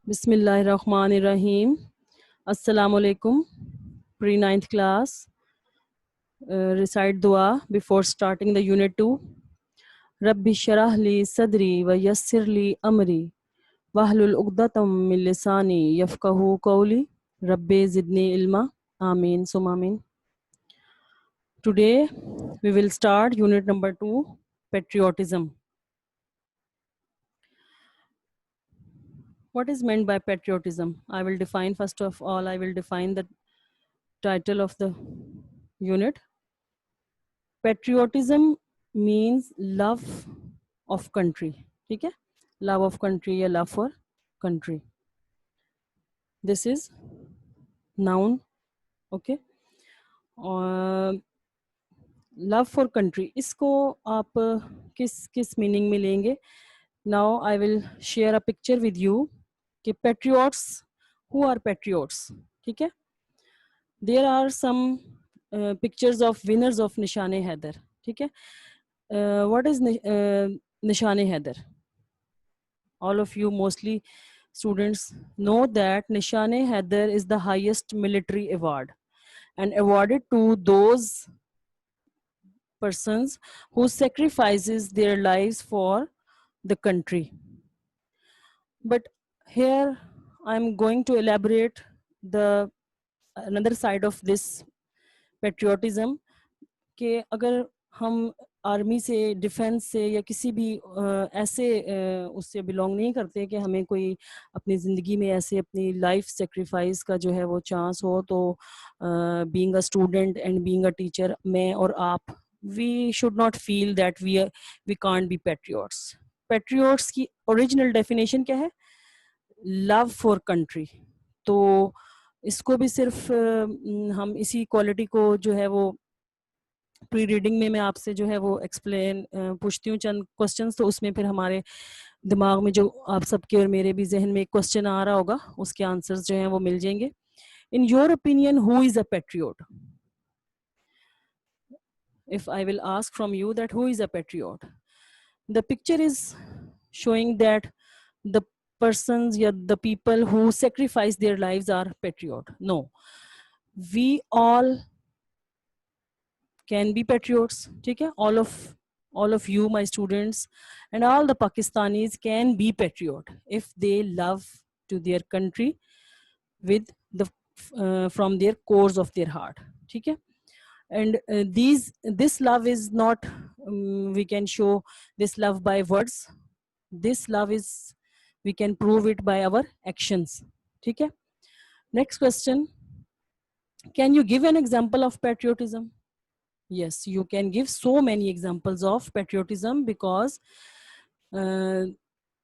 Bismillahirrahmanirrahim. Assalamu alaikum. Pre-9th class. Recite dua before starting the unit 2. Rabbi sharah li sadri wa yassir li amri. Wahlul uqdatam min lisani yafqahu qawli. Rabbi zidni ilma. Ameen. Summa ameen. Today we will start unit number 2, patriotism. What is meant by patriotism? I will define, first of all, I will define the title of the unit. Patriotism means love of country. Okay? Love of country or love for country. This is noun. Okay? Love for country. इसको आप किस meaning में लेंगे? Now I will share a picture with you कि patriots, who are patriots? ठीक है? There are some pictures of winners of Nishan-e-Haider. ठीक है? What is Nishan-e-Haider? All of you, mostly students, know that Nishan-e-Haider is the highest military award and awarded to those persons who sacrifices their lives for the country. But here I'm going to elaborate the another side of this patriotism कि अगर हम army से, defence से या किसी भी ऐसे उससे बिलोंग नहीं करते कि हमें कोई अपनी ज़िंदगी में ऐसे अपनी लाइफ सेक्रीफाइस का जो है वो चांस हो, तो being a student and being a teacher, मैं और आप, we should not feel that we can't be patriots. Patriots की ओरिजिनल डेफिनेशन क्या है? Love for country. तो इसको भी सिर्फ हम इसी क्वालिटी को जो है वो प्री रीडिंग में मैं आपसे जो है वो एक्सप्लेन पूछती हूँ चंद क्वेश्चंस, तो उसमें फिर हमारे दिमाग में जो आप सबके और मेरे भी जहन में एक क्वेश्चन आ रहा होगा, उसके आंसर्स जो हैं वो मिल जाएंगे. In your opinion, who is a patriot? If I will ask from you that who is a patriot, the picture is showing that the persons, yeah, the people who sacrifice their lives are patriot. No, we all can be patriots. Okay? All of you, my students, and all the Pakistanis can be patriot if they love to their country with the from their cores of their heart. Okay? And this love is not we can show this love by words. This love is, we can prove it by our actions. Okay? Next question. Can you give an example of patriotism? Yes, you can give so many examples of patriotism because the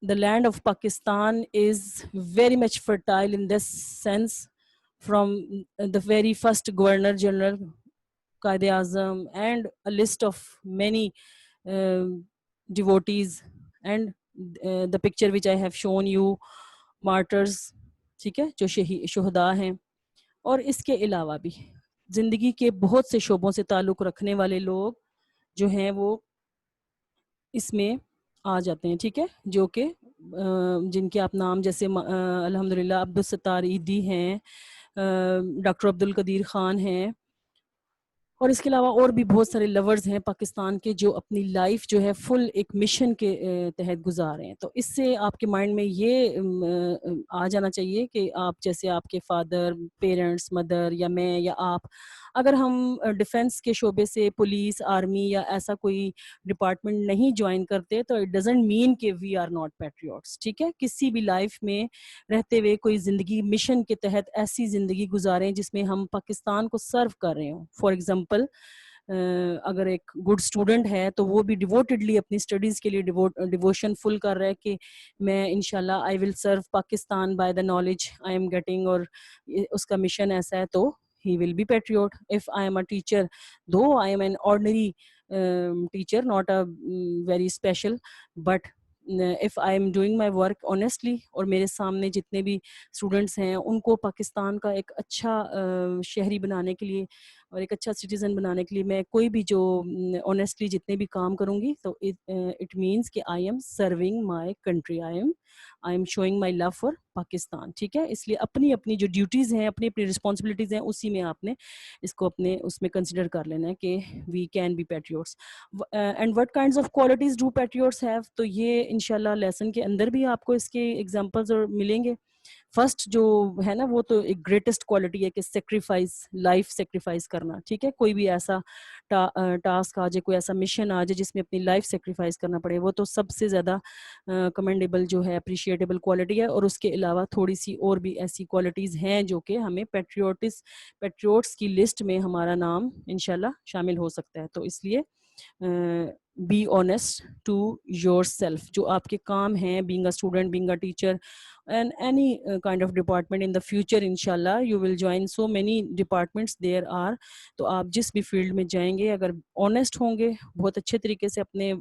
land of Pakistan is very much fertile in this sense. From the very first Governor General, Quaid-e-Azam, and a list of many devotees, and the picture which I have shown you, martyrs, ठीक है, जो शुहदा हैं, और इसके अलावा भी ज़िंदगी के बहुत से शोबों से ताल्लुक़ रखने वाले लोग जो हैं वो इसमें आ जाते हैं. ठीक है, जो कि जिनके आप नाम जैसे अल्हम्दुलिल्लाह अब्दुल सत्तार ईदी हैं, डॉक्टर अब्दुल कदीर ख़ान हैं, और इसके अलावा और भी बहुत सारे लवर्स हैं पाकिस्तान के जो अपनी लाइफ जो है फुल एक मिशन के तहत गुजार रहे हैं. तो इससे आपके माइंड में ये आ जाना चाहिए कि आप जैसे आपके फादर, पेरेंट्स, मदर या मैं या आप, अगर हम डिफेंस के शोबे से पुलिस, आर्मी या ऐसा कोई डिपार्टमेंट नहीं ज्वाइन करते, तो इट डजंट मीन कि वी आर नॉट पैट्रियोट्स. ठीक है, किसी भी लाइफ में रहते हुए कोई ज़िंदगी मिशन के तहत ऐसी ज़िंदगी गुजारें जिसमें हम पाकिस्तान को सर्व कर रहे हों. फॉर एग्जांपल, अगर एक गुड स्टूडेंट है तो वो भी डिवोटेडली अपनी स्टडीज़ के लिए डिवोशन फुल कर रहा है कि मैं इंशाल्लाह I will serve Pakistan by the knowledge I am getting, और उसका मिशन ऐसा है, तो he will be patriot. If I am a teacher, though I am an ordinary teacher, not a very special, but if I am doing my work honestly, और मेरे सामने जितने भी स्टूडेंट्स हैं उनको पाकिस्तान का एक अच्छा शहरी बनाने के लिए और एक अच्छा सिटीजन बनाने के लिए मैं कोई भी जो ऑनेस्टली जितने भी काम करूंगी, तो इट मीन्स कि I am serving my country, I am showing my love for Pakistan, ठीक है। इसलिए अपनी अपनी जो ड्यूटीज़ हैं, अपनी अपनी रिस्पॉन्सिबिलिटीज़ हैं, उसी में आपने इसको अपने उसमें कंसिडर कर लेना है कि we can be patriots. And what kinds of qualities do patriots have, तो ये इंशाल्लाह लेसन के अंदर भी आपको इसके एग्जांपल्स और मिलेंगे। फर्स्ट जो है ना, वो तो एक ग्रेटेस्ट क्वालिटी है कि सेक्रीफाइस, लाइफ सेक्रीफाइस करना, ठीक है। कोई भी ऐसा टास्क आ जाए, कोई ऐसा मिशन आ जाए जिसमें अपनी लाइफ सेक्रीफाइस करना पड़े, वो तो सबसे ज़्यादा कमेंडेबल जो है, अप्रिशिएटेबल क्वालिटी है। और उसके अलावा थोड़ी सी और भी ऐसी क्वालिटीज़ हैं जो कि हमें पैट्रियोट्स की लिस्ट में हमारा नाम इंशाल्लाह शामिल हो सकता है। तो इसलिए be honest to yourself, जो आपके काम हैं, being a student, being a teacher and any kind of department in the future, inshallah you will join so many departments there are। तो आप जिस भी फील्ड में जाएंगे, अगर ऑनेस्ट होंगे, बहुत अच्छे तरीके से अपने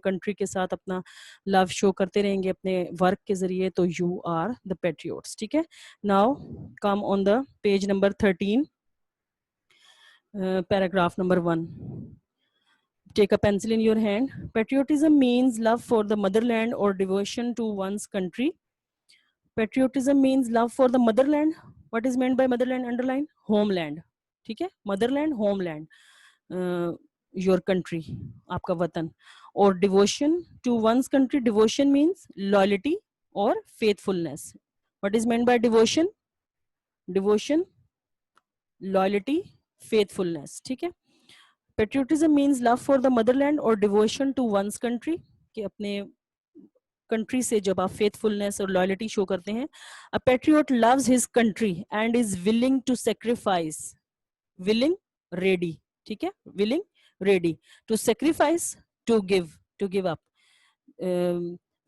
कंट्री के साथ अपना लव शो करते रहेंगे अपने वर्क के जरिए, तो यू आर द पेट्रियोट्स, ठीक है। Now come on the page number 13, paragraph number 1। Take a pencil in your hand. Patriotism means love for the motherland or devotion to one's country. Patriotism means love for the motherland. What is meant by motherland? Underline homeland, ठीक है। motherland, homeland, your country, आपका वतन। और devotion to one's country, devotion means loyalty or faithfulness. What is meant by devotion? Devotion, loyalty, faithfulness, ठीक है। Patriotism means love for the motherland or devotion to one's country, कि अपने country से जब आप फेथफुलनेस और लॉयल्टी शो करते हैं। A patriot loves his country and is willing to sacrifice, willing, ready, ठीक है, willing, ready to sacrifice, to give up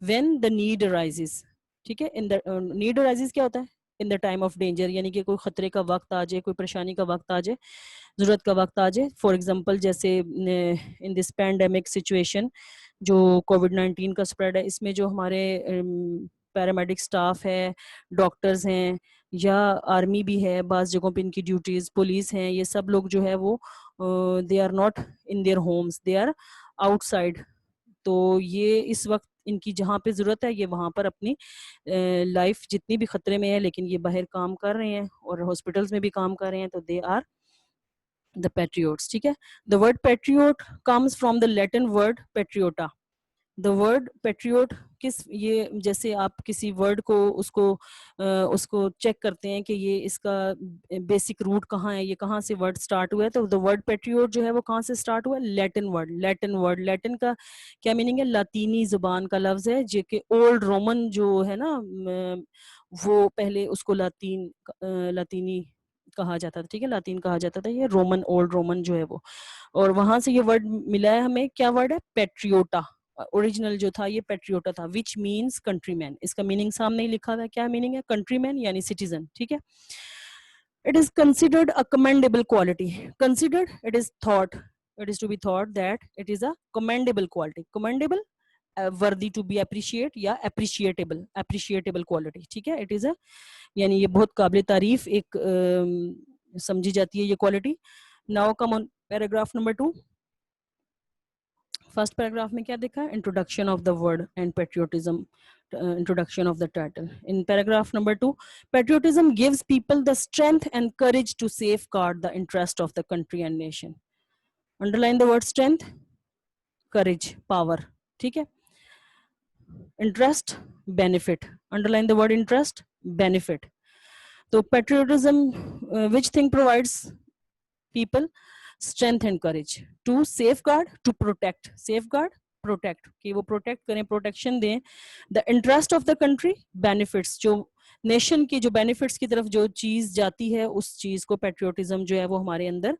when the need arises, ठीक है। इन द नीड अराइजेस क्या होता है? In the time of danger, यानी कि कोई खतरे का वक्त आ जाए, कोई परेशानी का वक्त आ जाए, जरूरत का वक्त आ जाए। फॉर एग्जांपल जैसे इन दिस पैंडेमिक सिचुएशन, जो कोविड-19 का स्प्रेड है, इसमें जो हमारे पैरामेडिक स्टाफ है, डॉक्टर्स हैं, या आर्मी भी है, बाज़ जगहों पे इनकी ड्यूटीज़, पुलिस हैं, ये सब लोग जो है वो they are not in their homes, they are outside. तो ये इस वक्त इनकी जहाँ पे ज़रूरत है, ये वहाँ पर अपनी लाइफ जितनी भी खतरे में है, लेकिन ये बाहर काम कर रहे हैं और हॉस्पिटल्स में भी काम कर रहे हैं, तो दे आर द पेट्रियोट्स, ठीक है। The word patriot comes from the Latin word patriota. The word patriot किस, ये जैसे आप किसी वर्ड को उसको चेक करते हैं कि ये इसका बेसिक रूट कहाँ है, ये कहाँ से वर्ड स्टार्ट हुआ है, तो द वर्ड पेट्रियोट जो है वो कहाँ से स्टार्ट हुआ है? लैटिन वर्ड, लैटिन का क्या मीनिंग है? लातीनी जुबान का लफ्ज है, जो कि ओल्ड रोमन जो है ना, वो पहले उसको लातीनी कहा जाता था, ठीक है, लातीन कहा जाता था, ये रोमन, ओल्ड रोमन जो है वो, और वहां से ये वर्ड मिला है हमें। क्या वर्ड है? पेट्रियोटा। ओरिजिनल जो था ये पेट्रियोटा था, विच मीन्स कंट्रीमैन। इसका मीनिंग सामने ही लिखा था, क्या मीनिंग है? कंट्रीमैन यानी सिटीजन, ठीक है। It is considered a commendable quality, considered, it is thought, it is to be thought that it is a commendable quality, commendable, worthy to be appreciate, या अप्रिशिएटेबल क्वालिटी, ठीक है। It is अ, यानी ये बहुत काबिल तारीफ एक समझी जाती है ये quality. Now come on paragraph number 2। First paragraph में क्या देखा? Introduction of the word and patriotism, introduction of the title. In paragraph number 2, patriotism gives people the strength and courage to safeguard the interest of the country and nation. Underline the word strength, courage, power, ठीक है। Interest, benefit. Underline the word interest, benefit. So patriotism, which thing provides people? Strength and courage to safeguard, to protect, safeguard, protect, कि वो protect करें, protection दें। The interest of the country, benefits, जो nation की जो benefits की तरफ जो चीज जाती है, उस चीज को पेट्रियोटिज्म जो है वो हमारे अंदर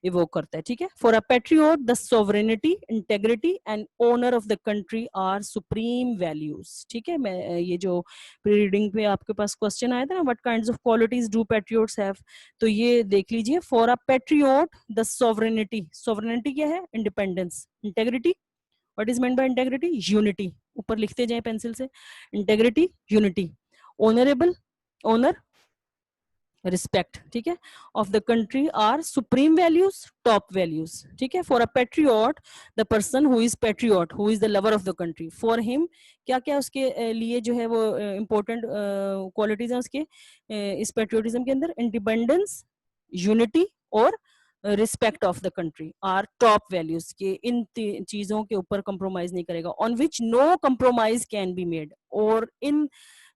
इवोक करता है, ठीक है। For a patriot the sovereignty, integrity and honour of the country are supreme values, ठीक है। मैं ये जो प्री रीडिंग पे आपके पास क्वेश्चन आया था ना, what kinds of qualities do patriots have, तो ये देख लीजिए। For a patriot the sovereignty, sovereignty क्या है? Independence. Integrity, what is meant by integrity? Unity. ऊपर लिखते जाए पेंसिल से, integrity, unity. Honourable, honour, respect, ठीक है, of the country are supreme values, top values, ठीक है। For a patriot, the person who is patriot, who is the lover of the country, for him क्या क्या उसके लिए जो है वो इम्पोर्टेंट क्वालिटीज हैं उसके इस पेट्रियोटिज्म के अंदर, इंडिपेंडेंस, यूनिटी और respect of the country are top values के। इन चीजों के ऊपर कंप्रोमाइज नहीं करेगा, on which no compromise can be made, और इन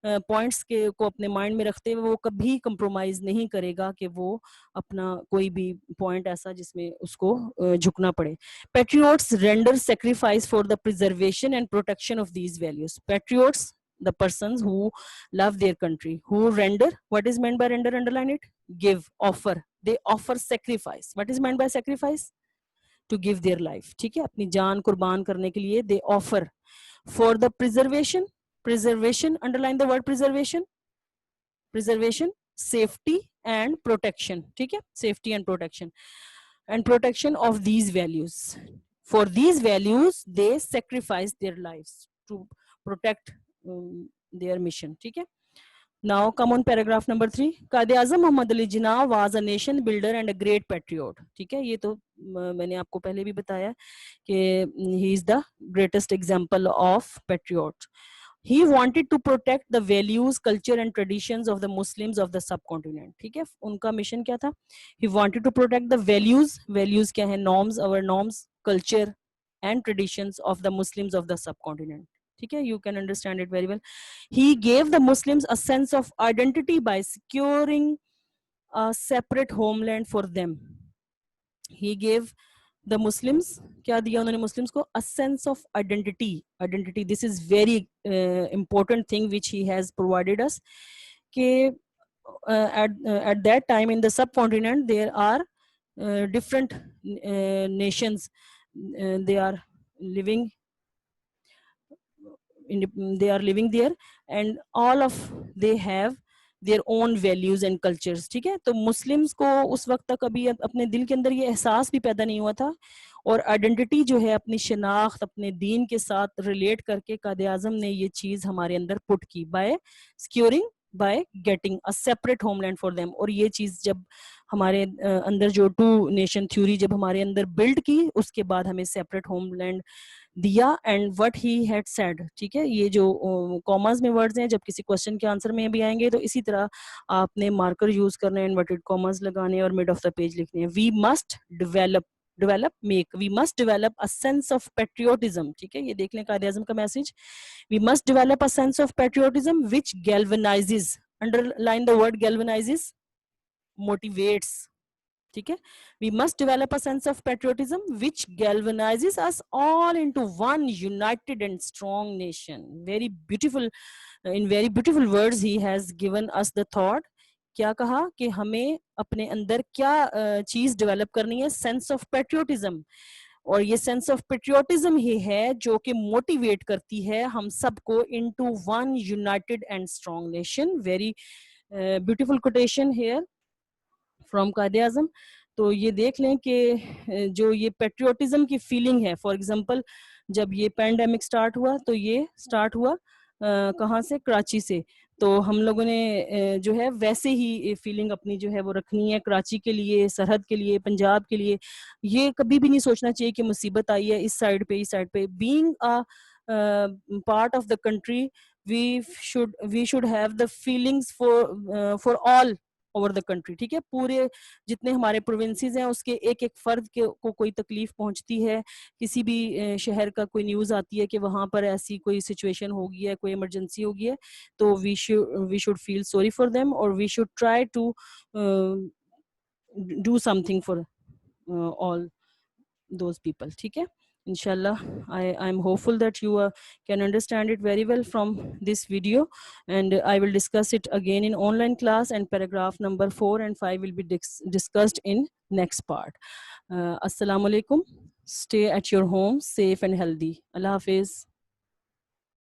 पॉइंट्स के को अपने माइंड में रखते हुए वो कभी कंप्रोमाइज नहीं करेगा कि वो अपना कोई भी पॉइंट ऐसा जिसमें उसको झुकना पड़े। Patriots render sacrifice for the preservation and protection of these values. Patriots, the persons who love their country, who render, what is meant by render, underline it, give, offer, they offer sacrifice. What is meant by sacrifice? To give their life, ठीक है, अपनी जान कुर्बान करने के लिए they offer for the preservation, preservation, underline the word preservation, preservation, safety and protection, ठीक है, safety and protection of these values. For these values they sacrifice their lives to protect their mission, ठीक है। Now come on paragraph number 3. Quaid-e-Azam Mohammad Ali Jinnah was a nation builder and a great patriot, ठीक है, ये तो मैंने आपको पहले भी बताया कि he is the greatest example of patriot. He wanted to protect the values, culture and traditions of the Muslims of the subcontinent, ठीक है, उनका मिशन क्या था? He wanted to protect the values क्या है? Norms, our norms, culture and traditions of the Muslims of the subcontinent, ठीक है, you can understand it very well. He gave the Muslims a sense of identity by securing a separate homeland for them. He gave the Muslims, क्या दिया उन्होंने Muslims को? A sense of identity. This is very important thing which he has provided us, कि at that time in the subcontinent there are different nations, they are living there and all of they have their own values and cultures, ठीक है। तो Muslims को उस वक्त तक अभी अपने दिल के अंदर ये एहसास भी पैदा नहीं हुआ था, और आइडेंटिटी जो है अपनी शनाख्त अपने दीन के साथ रिलेट करके कायद-ए-आज़म ने ये चीज हमारे अंदर पुट की, by securing, by getting a separate homeland for them. और ये चीज जब हमारे अंदर जो टू नेशन थ्योरी जब हमारे अंदर बिल्ड की, उसके बाद हमें सेपरेट होमलैंड दिया। And what he had said, ठीक है, ये जो कॉमास में वर्ड्स हैं जब किसी क्वेश्चन के आंसर में भी आएंगे तो इसी तरह आपने मार्कर यूज करना है, इन्वर्टेड कॉमास लगाने और मिड ऑफ द पेज लिखने हैं। We must we must develop a sense of patriotism, ठीक है, ये देख लें कायद-ए-आज़म का message. We must develop a sense of patriotism which galvanises, underline the word galvanises, motivates, ठीक है। We must develop a sense of patriotism which galvanizes us all into one united and strong nation. Very beautiful, in very beautiful words he has given us the thought. क्या कहा कि हमें अपने अंदर क्या चीज डेवलप करनी है? Sense of patriotism. और ये सेंस ऑफ पेट्रियोटिज्म ही है जो कि मोटिवेट करती है हम सबको into one United and strong nation. Very beautiful quotation here from Quaid-e-Azam. तो ये देख लें कि जो ये पेट्रियोटिज्म की फीलिंग है, फॉर एग्जांपल जब ये पैंडेमिक स्टार्ट हुआ तो ये स्टार्ट हुआ कहाँ से? कराची से। तो हम लोगों ने जो है वैसे ही फीलिंग अपनी जो है वो रखनी है कराची के लिए, सरहद के लिए, पंजाब के लिए। ये कभी भी नहीं सोचना चाहिए कि मुसीबत आई है इस साइड पे। Being a part of the country we should have the feelings for all over the country, ठीक है। पूरे जितने हमारे प्रोविंसेस हैं उसके एक एक फर्द को कोई तकलीफ पहुंचती है, किसी भी शहर का कोई न्यूज़ आती है कि वहां पर ऐसी कोई सिचुएशन हो गई है, कोई इमरजेंसी हो गई है, तो we should feel sorry for them और we should try to do something for all those people, ठीक है। inshallah I'm hopeful that you can understand it very well from this video, and I will discuss it again in online class, and paragraph number 4 and 5 will be discussed in next part. Assalamu alaikum. Stay at your home safe and healthy. Allah Hafiz.